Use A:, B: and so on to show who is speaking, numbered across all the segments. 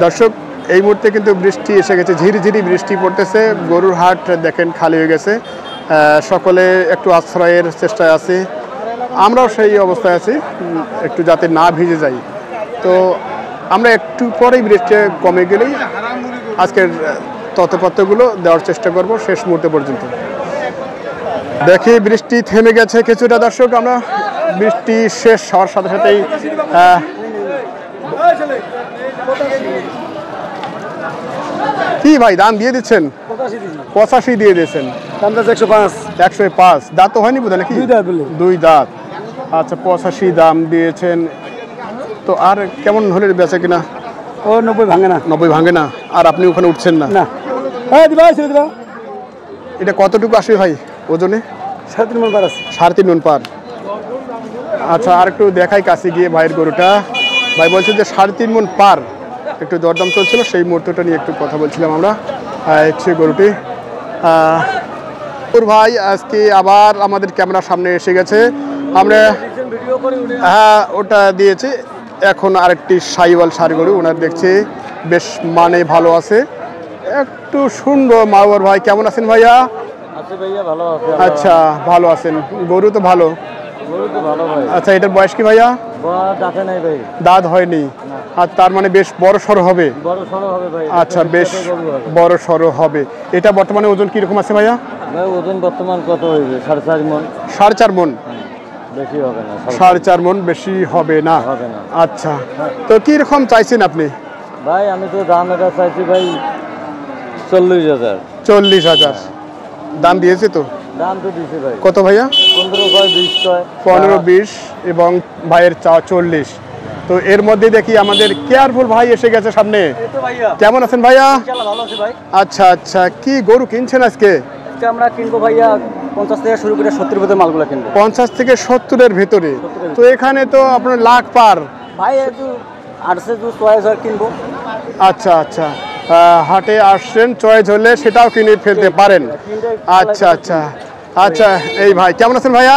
A: দর্শক এই মুহূর্তে কিন্তু বৃষ্টি এসে গেছে, ঝিরিঝিরি বৃষ্টি পড়তেছে। গরুর হাট দেখেন খালি হয়ে গেছে, সকলে একটু আশ্রয়ের চেষ্টায় আছে, আমরাও সেই অবস্থায় আছি, একটু যাতে না ভিজে যাই। তো আমরা একটু পরেই বৃষ্টি কমে গেলেই আজকের তথ্যপত্রগুলো দেওয়ার চেষ্টা করব শেষ মুহূর্তে পর্যন্ত। দেখি বৃষ্টি থেমে গেছে কিছুটা দর্শক, আমরা বৃষ্টি শেষ হওয়ার সাথে সাথেই কি ভাই দাম দিয়ে দিচ্ছেন? 85 দিয়ে দিয়েছেন। 105। দাঁত তো হয়নি বোধ নাকি? 2 দাঁত। আচ্ছা 85 দাম দিয়েছেন। তো আর কেমন হলে বেচে কিনা?
B: ও 90 ভাঙে না।
A: 90 ভাঙে না। আর আপনি ওখানে উঠছেন না?
B: না।
A: এটা কতটুকু আসবে ভাই ওজনে?
B: 3.5 মণ পার আছে।
A: 3.5 মণ পার। আচ্ছা আর একটু দেখাই কাছে গিয়ে ভাইয়ের গরুটা। ভাই বলছেন যে 3.5 মণ পার। একটু দরদাম চলছিল, সেই মুহূর্তটা নিয়ে একটু কথা বলছিলাম আমরা। হচ্ছে গরুটি ভাই আজকে আবার আমাদের ক্যামেরার সামনে এসে গেছে। আমরা হ্যাঁ ওটা দিয়েছি। এখন আরেকটি সাইওয়াল ষাঁড় গরু ওনার দেখছি বেশ মানে ভালো আছে। একটু শুনবো মাওয়ার ভাই কেমন আছেন ভাইয়া? আচ্ছা ভালো আছেন, গরু তো ভালো। আচ্ছা এটার বয়স কি ভাইয়া? দাঁত হয়নি, আর তার মানে বেশ বড় সড়ো হবে। আচ্ছা বেশ বড় সড়ো হবে। এটা বর্তমানে ওজন কিরকম আছে ভাইয়া?
B: ওজন বর্তমান কত হয়েছে? 4.5 মণ।
A: 4.5 মণ
B: বেশি হবে না।
A: 4.5 মণ বেশি হবে না। আচ্ছা তো কিরকম চাইছেন আপনি?
B: ভাই আমি তো দাম এটা চাইছি ভাই 40,000।
A: 40,000 দাম দিয়েছে তো?
B: দাম তো দিয়েছে ভাই।
A: কত ভাইয়া?
B: 15-20
A: এবং ভাইয়ের চা 40। তো এর মধ্যে দেখি আমাদের কেয়ারফুল ভাই এসে গেছে সামনে। কেমন আছেন ভাইয়া?
B: ভালো আছি ভাই।
A: আচ্ছা আচ্ছা কি গরু কিনছেন আজকে?
B: আমরা কিনবো ভাইয়া 50 থেকে শুরু করে 70 এর ভিতরে মালগুলো কিনবো।
A: 50 থেকে 70 এর ভিতরে? তো এখানে তো আপনার লাখ পার
B: ভাই। একটু আসছে তো চয়েস আর কিনবো।
A: আচ্ছা আচ্ছা হাটে আসছেন, চয়েস হলে সেটাও কিনে ফেলতে পারেন। আচ্ছা আচ্ছা আচ্ছা এই ভাই কেমন আছেন ভাইয়া?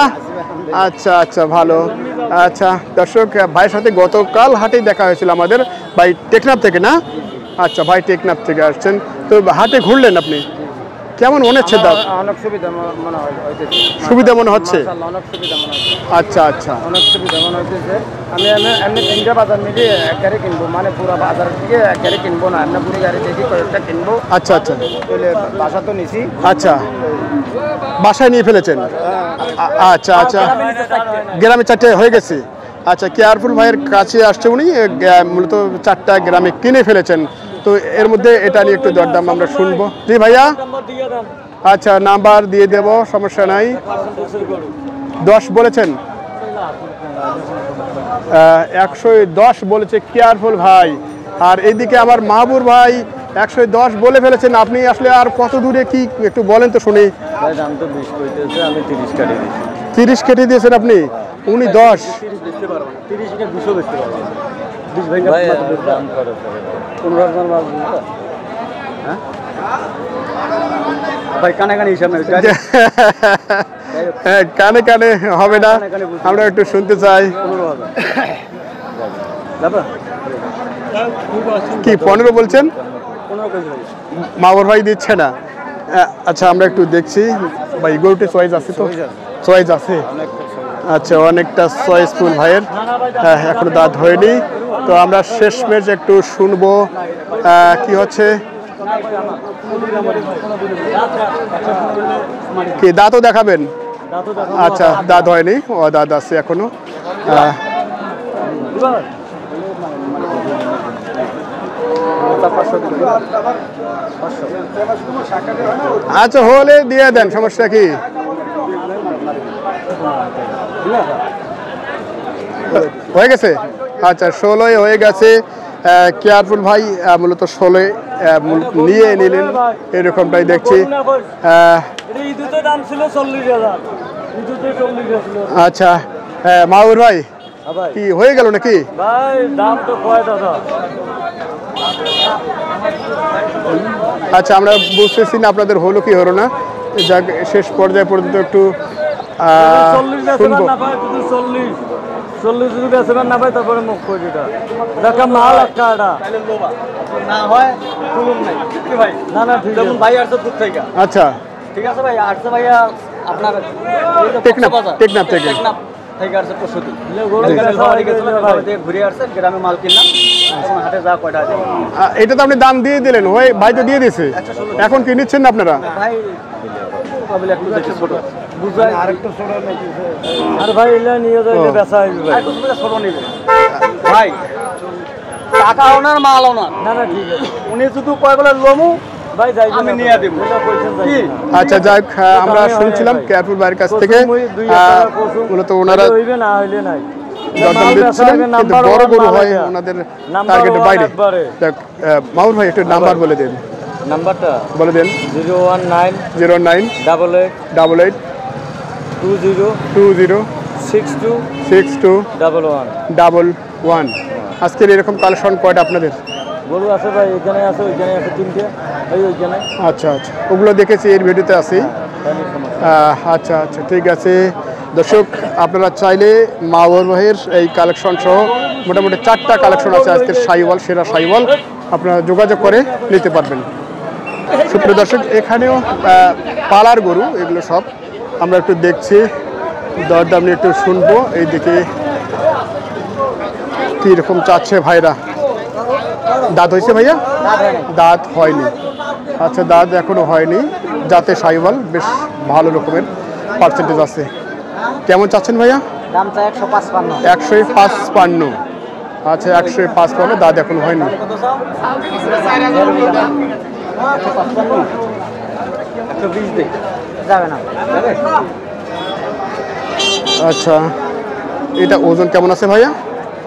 A: আচ্ছা আচ্ছা ভালো। আচ্ছা দর্শক ভাইয়ের সাথে গতকাল হাটে দেখা হয়েছিল আমাদের, ভাই টেকনাফ থেকে না? আচ্ছা ভাই টেকনাফ থেকে আসছেন, তো হাটে ঘুরলেন আপনি, কেমন মনে হচ্ছে? দাম
B: অনেক সুবিধা মনে হয়।
A: সুবিধা মনে হচ্ছে?
B: অনেক সুবিধা মনে হচ্ছে।
A: আচ্ছা আচ্ছা
B: অনেক সুবিধা মনে হচ্ছে। আমি এমনি 3টা বাজার মিলিয়ে এক গাড়ি কিনবো, মানে পুরো বাজার থেকে এক গাড়ি কিনবো না, এমনি পুরো গাড়ি দেখি কয়েকটা কিনবো।
A: আচ্ছা আচ্ছা
B: বাসা তো নিছি।
A: আচ্ছা বাসায় নিয়ে ফেলেছেন? আচ্ছা আচ্ছা গ্রামে 4টে হয়ে গেছে। আচ্ছা কেয়ারফুল ভাইয়ের কাছে আসছে উনি, মূলত 4টা গ্রামে কিনে ফেলেছেন। তো এর মধ্যে এটা নিয়ে একটু দরদাম আমরা শুনবো। জি ভাইয়া আচ্ছা নাম্বার দিয়ে দেব, সমস্যা নাই। 10 বলেছেন? 110 বলেছে কেয়ারফুল ভাই। আর এইদিকে আমার মাহবুর ভাই 110 বলে ফেলেছেন। আপনি আসলে আর কত দূরে কি একটু বলেন তো শুনি।
B: দাম তো 20 কইতেছে, আমি 30 কাটি দিয়েছি।
A: 30 কেটে দিয়েছেন আপনি, উনি 10।
B: 30 কে 200 বেচতে পারবো। 20 ভাই দাম করে 15,000 মাল দিতে। হ্যাঁ ভাই কানে কানে হিসাব নাই।
A: কানে কানে হবে না, আমরা একটু শুনতে চাই।
B: 15,000
A: কি 15 বলছেন? মাহবুর ভাই দিচ্ছে না। আচ্ছা আমরা একটু দেখছি ভাই, গরুটি চয়েস আছে তো? চয়েস আছে। আচ্ছা অনেকটা চয়েসফুল ভাইয়ের, এখনো দাঁত হয়নি। তো আমরা শেষমেশ একটু শুনবো কি হচ্ছে। কি দাঁতও দেখাবেন? আচ্ছা দাঁত হয়নি, ও দাঁত আছে এখনো। আচ্ছা হলে দিয়ে দেন, সমস্যা কি? হয়ে গেছে? আচ্ছা 16 হয়ে গেছে। কেয়ারফুল ভাই মূলত 16 নিয়ে নিলেন, এরকমটাই দেখছি। আচ্ছা মাহবুর ভাই কি হয়ে গেল নাকি? আচ্ছা আমরা বুঝতেছি না আপনাদের হলো কি হলো না, যাক শেষ পর্যায়ে পর্যন্ত একটু শুনবো।
B: 40 যদি বেচবেন না ভাই তারপরে মুখ করে এটা দেখা মাল একটা এটা না হয় তুলুন নাই কি ভাই না না ঠিক যেমন ভাই আসছে দূর থেকে
A: আচ্ছা
B: ঠিক আছে ভাই আসছে ভাইয়া আপনার
A: টেকনাফ থেকে
B: থেকে আসছে প্রসূতি ঘুরে আসছে গ্রামে মাল কিনলাম এখন হাটে যা কয়টা আছে
A: এটা তো আপনি দাম দিয়ে দিলেন ওই ভাই তো দিয়ে দিয়েছে এখন কি নিচ্ছেন না আপনারা
B: ভাই পাবলে একটু দেখি ছোট বুঝাই আরেকটু ছোট নাকি আর ভাই এলা নিয়ে যাইলে বেচা হইবে ভাই আরেকটু ছোট নেবে ভাই টাকা ওনার মাল ওনার না না ঠিক আছে উনি শুধু কয় বলে লমু ভাই যাই আমি নিয়ে দেব কি
A: আচ্ছা যাক আমরা শুনছিলাম কেয়ারপুর ভাইয়ের কাছ থেকে মূলত ওনারা
B: হইবে না হইলে নাই
A: দরদাম দিচ্ছিলেন কিন্তু বড় গরু হয় ওনাদের টার্গেটের বাইরে যাক মাউর ভাই একটু নাম্বার বলে দেন
B: নাম্বারটা
A: বলে দেন
B: 019
A: 88
B: 20
A: 62 11 আজকের এরকম কালেকশন কয়টা আপনাদের
B: গরু আছে ভাই এখানে আছে ওইখানে আছে তিনটে ওইখানে
A: আচ্ছা আচ্ছা ওগুলো দেখেছি এর ভিডিওতে আছে আচ্ছা আচ্ছা ঠিক আছে দর্শক আপনারা চাইলে মাওয়ার ভাইয়ের এই কালেকশন সহ মোটামুটি 4টা কালেকশন আছে আজকের শাহিওয়াল সেরা শাহিওয়াল আপনারা যোগাযোগ করে নিতে পারবেন সুপ্রিয় দর্শক এখানেও পালার গরু এগুলো সব আমরা একটু দেখছি দরদাম নিয়ে একটু শুনবো এইদিকে কীরকম চাচ্ছে ভাইরা দাঁত হয়েছে ভাইয়া দাঁত হয়নি আচ্ছা দাঁত এখনো হয়নি যাতে শাহিওয়াল বেশ ভালো রকমের পার্সেন্টেজ আছে কেমন চাচ্ছেন ভাইয়া
B: দাম চাই
A: 155 আচ্ছা 155 দাঁত এখনো হয়নি আচ্ছা এটা ওজন কেমন আছে ভাইয়া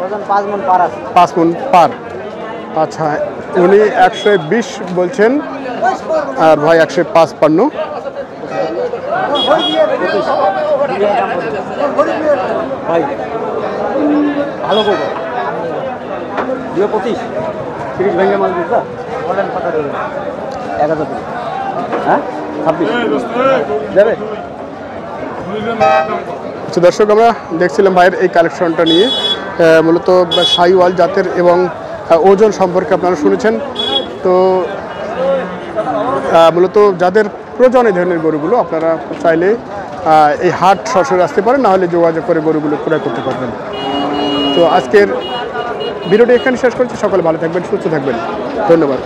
B: ওজন 5 মণ পার আছে
A: 5 মণ পার আচ্ছা উনি 120 বলছেন আর ভাই 155
B: ভাই ভালো করবো 25 30 ভেঙে মাল দিচ্ছা বলেন কত দেবেন 1000 হ্যাঁ 26 দেবে
A: আচ্ছা দর্শক আমরা দেখছিলাম ভাইয়ের এই কালেকশনটা নিয়ে মূলত শাহিওয়াল জাতের এবং ওজন সম্পর্কে আপনারা শুনেছেন তো মূলত যাদের প্রয়োজন এই ধরনের গরুগুলো আপনারা চাইলে এই হাট সরাসরি আসতে পারেন না হলে যোগাযোগ করে গরুগুলো ক্রয় করতে পারবেন তো আজকের ভিডিওটি এখানে শেষ করছি সকলে ভালো থাকবেন সুস্থ থাকবেন ধন্যবাদ